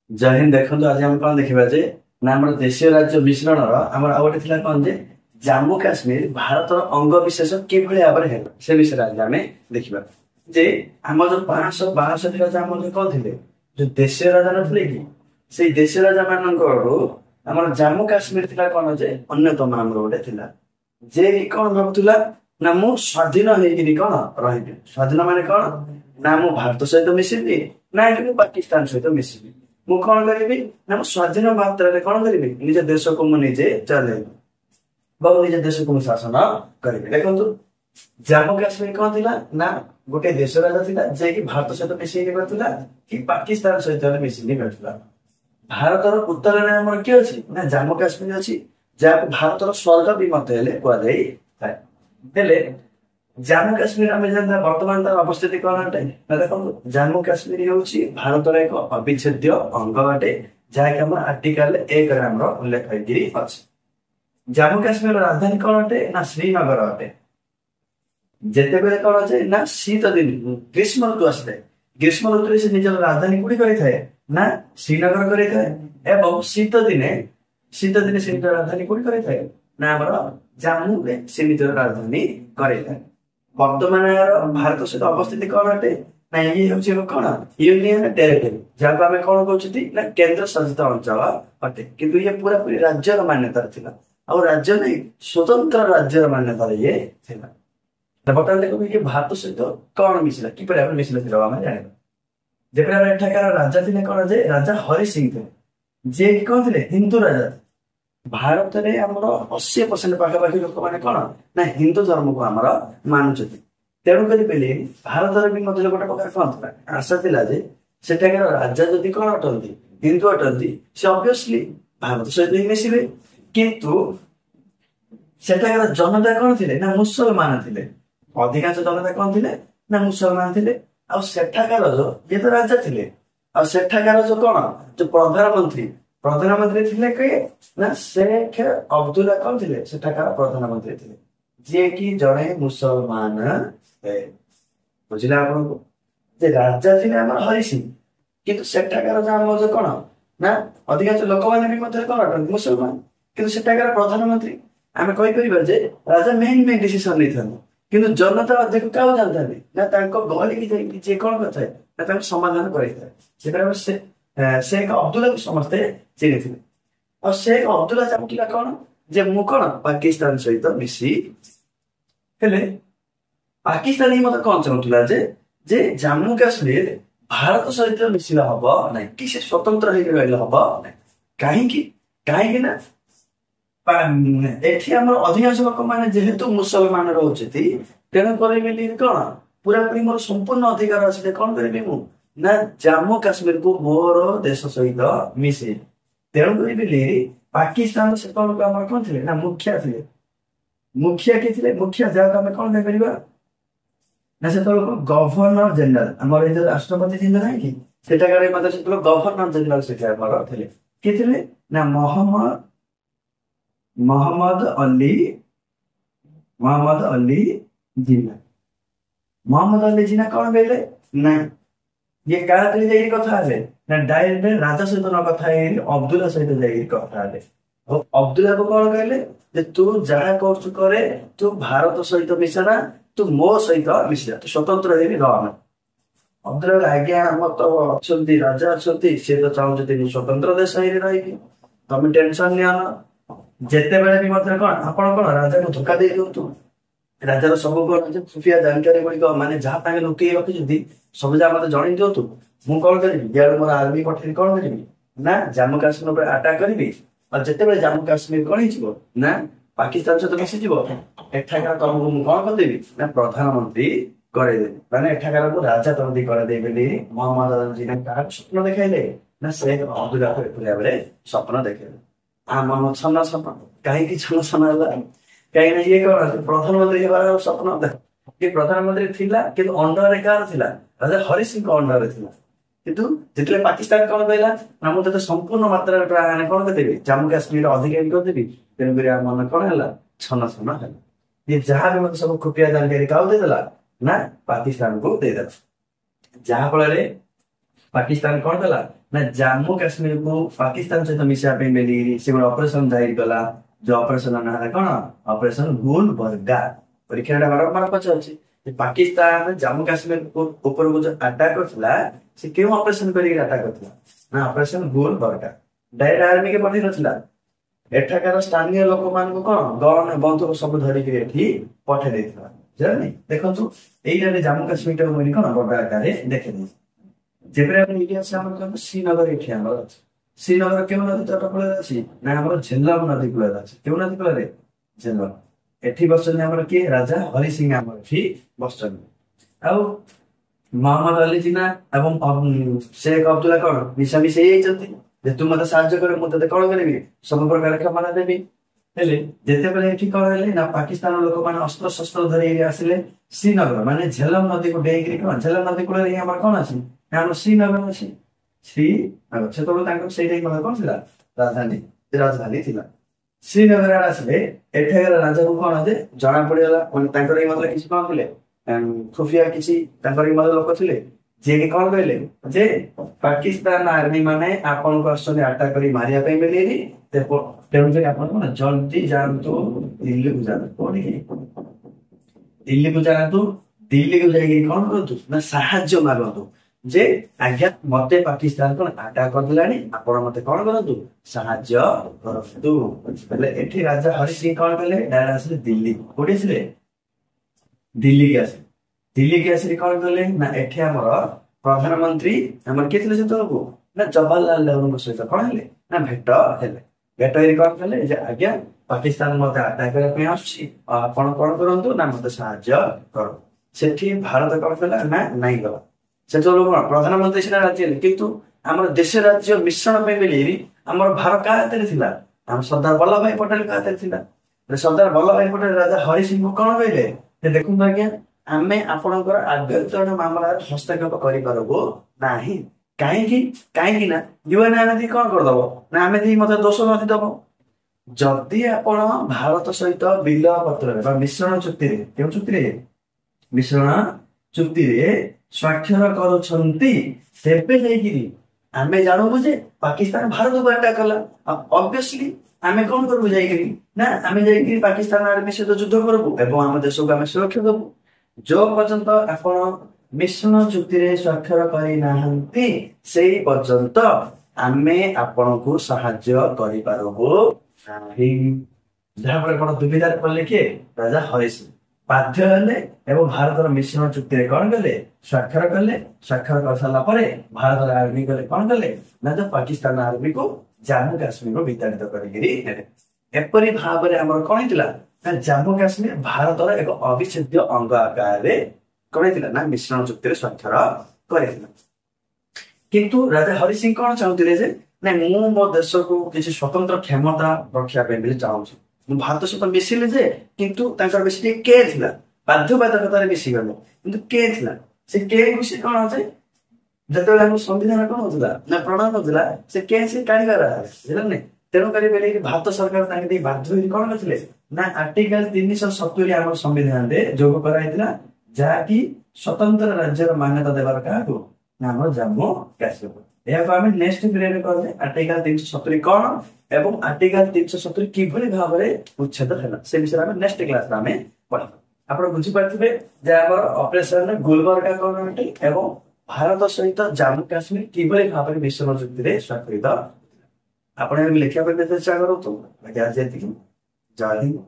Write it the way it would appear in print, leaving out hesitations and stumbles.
जय हिंद। देखो आज आम कौन देखा जे ना आम देशीय राज्य मिश्रण आम आ गए थी कौन जे जम्मू काश्मीर भारत अंग विशेष किभली भाव में से विषय आज आम देखा जे आम जो 562 राजा आम जो कौन थे जो देशीय राजा नथिले कि से देशीय राजा मान आम जम्मू काश्मीर थिला कौन जे अन्यतम आम गोटे थिला जे कौन भावुला ना मु स्वाधीन होगी कौन रही स्वाधीन माने कौन ना मु भारत सहित मिसिबी ना कि पाकिस्तान सहित मिसिबी मु कौन करी ना मु स्वाधीन मात्रा कौन करी निज देश को मुझे चल निज देश को शासन करी देखो जम्मू काश्मीर कौन थिला ना गोटे देश राजा थिला जे कि भारत सहित मिसई नहीं पारुला कि पाकिस्तान सहित मिसई नहीं पारुला। भारतर उत्तर में आम किए अच्छी ना जम्मू काश्मीर अच्छी जहाँ भारतर स्वर्ग भी मत कहले जम्मू काश्मीर आम जानता बर्तमान तार अवस्थिति कौन अटे ना देखो जम्मू काश्मीर हूँ भारत एक अविच्छेद्य अंग अटे जहाँकि आम आर्टिकल 1 उल्लेख अच्छे। जम्मू काश्मीर राजधानी कौन अटे ना श्रीनगर अटे। जिते बेले कौन अच्छे ना शीत दिन ग्रीष्म ऋतु आसे ग्रीष्म ऋतु से निजर राजधानी कौटी करे ना श्रीनगर करे शीत दिने से निजर राजधानी कौटी करे ना आम जम्मू से निजर राजधानी करे। वर्तमान भारत सहित अवस्थिति कौन अटे ना ये हूँ कौन यूनियन टेरिटरी जहाँ आम कौन कहते ना केंद्र शासित अंचल अटे किंतु ये पूरा पूरी राज्यर मान्यता थिला और राज्य नहीं स्वतंत्र राज्यर मान्यता ये थिला। बर्तमान देखो कि भारत सहित कौन मिसिला कि मिसिला थिला आम जान जेपरि आम एठाकार राजा थे कौन जे राजा हरि सिंह थे जे कौन थे हिंदू राजा। भारत में आमर 80% पाखापाखि लोक मैंने कौन ना हिंदू धर्म को आमर मानुचती तेणुक भारत भी गोटे प्रकार कौन था आशा था जे सेठाकार राजा जदि कौन अटंती हिंदू अटंती से ऑब्वियसली भारत सहित ही मिसिबे किंतु सेठाकार जनता कौन थे ना मुसलमान थे अधिकांश जनता कौन थे ना मुसलमान थे आ सेठाकार जो ये तो राजा थे आ सेठाकार जो कौन जो प्रधानमंत्री थे किए ना शेख अब्दुल्ला कौन थे सेठाकार प्रधानमंत्री थे जी कि जड़े मुसलमान बुझे आप राजा थे आम हरि सिंह किंतु सेठाकार जो कौन ना अधिकांश लोक मैंने कौन अटंती मुसलमान किंतु सेठाकार प्रधानमंत्री आम कहीपर जे राजा मेन डिसीजन नहीं था किंतु जनता अधिक क्या जानता ना गहली की जे कौन करता ना समाधान कर शेख अब्दुल्ला को समस्ते चिन्ह थे और शेख अब्दुल्ला चाहूला कौन जे मु कौन पाकिस्तान सहित मिसी हेले पाकिस्तान ही मत कौन चाहूला जे जम्मू काश्मीर भारत सहित मिसिला हम ना कि से स्वतंत्र रही हम ना कहीं ना एठी आम अधिकांश लोक मैंने जेहेतु मुसलमान रोचती तेणु करी कौन पूरा पूरी मोर संपूर्ण अधिकार अच्छे कौन करी मु ना जम्मू काश्मीर को मोर देश सहित मिसे तेणु करी पाकिस्तान से कौन कौन थे ना मुखिया थे मुखिया किए थे मुखिया जहाँ आम कौन कर ना से गवर्नर जनरल आम जो राष्ट्रपति जिन ना कि गवर्नर जनरल से किए ना मोहम्मद अली जिन्ना मोहम्मद अली जिन्ना कौन कहले ना ये क्या कथा है ना डायरेक्ट राजा सहित न कथा अब्दुल्ला सहित कथा है अब्दुल्ला को कौन कहले तू जहाँ करे तू भारत सहित मिसाना तू मो सहित मिसा तू स्वतंत्र रहना अब्दुल्ला आज्ञा आम तो अच्छा राजा अच्छा सी तो चाहते स्वतंत्र देश रही तुम टेंशन नियन जिते बड़े भी कौन आप राजा को धोखा दे दिंतु राजार सब खुफिया जानकारी गुड़िक माने जहाँ लुकई रखी सब जहाँ मत जन दिंतु मुझे कौन करी मोर आर्मी पठेई कौन करी ना जम्मू काश्मीर पर आटाक करी और जिते जम्मू काश्मीर कौन हो ना पाकिस्तान सहित मिसीज एठाकार तुमको मुझे कौन करदेवी ना प्रधानमंत्री करदेवी मैंने एठाकार को राजा तमती करदेवी मोहम्मद अली क्या स्वप्न देखले ना शेख अब्दुल्ला भाव में स्वप्न देखे आम छन सपन कहीं छन छन कहीं ये कौन प्रधानमंत्री स्वप्न ये प्रधानमंत्री थिला किंतु अंडर कार थिला राजा हरि सिंह अंडर थिला किंतु जितने पाकिस्तान कौन कहला ना मुझे संपूर्ण मात्रा कौन करदेवी जम्मू काश्मीर अधिकारी करदेवी तेणुक मन कौन है छन छन है ये जहाँ भी मतलब सब खुफिया जानकारी क्या देदेला ना पाकिस्तान को देदेला जहाँ फल पाकिस्तान कौन कला ना जम्मू काश्मीर को पाकिस्तान सहित मिसा बेली से गोटे ऑपरेशन जाहिर कला जो ऑपरेशन ना कौन ऑपरेशन गुलबर्गा परीक्षा बारंबार पचार पाकिस्तान जम्मू काश्मीर ऊपर को जो अटैक करथिला से क्यों ऑपरेशन करी अटैक करथिला ना ऑपरेशन गुलबर्गा डायरेक्ट आर्मी के पठी नथिला एठाकार स्थानीय लोक मान को कौन गन बंदूक सब धरिक एठी पठे देथिला जानि देखंतु एइटा जम्मू काश्मीर को मनी कौन बड़ा आकार देखे दी जेपरे आपण इतिहास हमर कन श्रीनगर एठी हमर अछि श्रीनगर केउ नदी तट कूल अछि ना हमर झेलम नदी कूल अछि केउ नदी कूल रे झेलम एठी बसने हमर के राजा हरि सिंह हमर एठी बसचन आ मोहम्मद अली जिना एवं शेख अब्दुल्ला कौन मिसा मिसे जति जे तुम मते साहाय्य करे मु तते कौन करबी सब प्रकार क्षमता देबी हेले जेते बेले एठी कौन हेले ना पाकिस्तान लोक माने अस्त्र शस्त्र धरि आसिले श्रीनगर माने झेलम नदी को डेगिरी कौन झेलम नदी कूल रे हमर कौन अछि हम श्रीनगर अच्छी श्रीनगर से कौन थी राजधानी थी श्रीनगर आड़े आसले एठार राजा को कौन जे जना पड़गला मतलब किसी कौन थे खुफिया किसी लोक थे जी कौन कहले जे पाकिस्तान आर्मी माने आपन को अटैक करी मारिया पे मिलेनी तेणु आप जल्दी जातु दिल्ली को जातु दिल्ली को जातु दिल्ली को जाइए कौन करूँ ना साहाଯ୍य मागतु जे आज्ञा मते पाकिस्तान को अटैक कर दिलानी आपण मते कौन करंतु साहाଯ୍य करंतु पहले एठी राजा हरि सिंह कौन कहले डायरेक्ट आसले दिल्ली कोठी आसले दिल्ली के आसले कौन कहले ना एठी हमर प्रधानमंत्री हमर के थिले सेतो को ना जवाहरलाल नेहरू को सहित कौन हेले ना भेट हेले कौन कहले जे आज्ञा पाकिस्तान मते अटैक करे पे आछि आपण कौन करंतु ना मते साहाଯ୍य करो सेठी भारत कौन कहला ना नाही गला से प्रधानमंत्री सीना राज्य किंतु आम देश राज्य मिश्रण पे बेली आम भारत क्या थिला आम सरदार वल्लभ भाई पटेल क्या सरदार वल्लभ भाई पटेल राजा हरि सिंह को कौन कहले देखो आज्ञा आम आपणकर आभ्यंतरीण मामला हस्तक्षेप करूँ ना कहीं ना यूएन आम कौन करदब ना आम मत दोष नदी दब जदि आपण भारत सहित बिल पत्र मिश्रण चुक्ति क्यों चुक्ति मिश्रण चुक्ति स्वाक्षर करुछंती तेबे जाइकिरी आमे जानबो जे पाकिस्तान भारत को अटैक कला ऑब्वियसली आमे कोन करबो जाइकिरी ना आमे जाइकिरी पाकिस्तान आर्मी से युद्ध करबो एवं हम देश को आमे सुरक्षा देबो जो पर्यंत आपण मिश्रण चुक्ति रे स्वाक्षर करि नाहंती सेही पर्यंत आमे आपण को सहाय्य करि पारबो नाही जहा पर कोन दुविधा पड़ले के राजा हरि सिंह बाध्य हेले एवं भारत मिश्रण चुक्ति कौन कले स्वाक्षर कर सारा भारत आर्मी कले कौन कले ना जो पाकिस्तान आर्मी को जम्मू काश्मीर को विताड़ित करपरी भाव में कौन होता जम्मू काश्मीर भारत एक अविच्छेद्य अंग आकार कौन ना मिश्रण चुक्ति स्वाक्षर कर किंतु राजा हरि सिंह कौन चाहते ना मु मो देश को किसी स्वतंत्र क्षमता रखा चाहूँ भारत सहित मिसिले जे किंतु बेसी के थिला बाध्यबाधकतार मिसी गले किंतु के थिला से के खुशी कौन होचे जते हम संविधान कौन होतला ना प्रणयन होतला से के से काढिबार बुझलने तेणु करी बेले भारत सरकार तांके बाध्य होई कौन करथिले ना आर्टिकल 370 हम संविधान रे जोग कराइतला जाकी स्वतंत्र राज्य मान्यता देबार काको ना हम जम्मू काश्मीर एम नेक्स्ट पीरियड कहले आर्टिकल 370 कौन एवं आर्टिकल 370 किभली भाव में उच्छेद है से विषय में नेक्स्ट क्लास में पढ़ा आप बुझी पारे जे आम ऑपरेशन गुलबर्गा कौन अटे एवं भारत सहित जम्मू काश्मीर किभली भाव में मिश्रण चुक्ति स्वाक्षरित आप लिखा चेष्टा करूँ आज जय हिंद।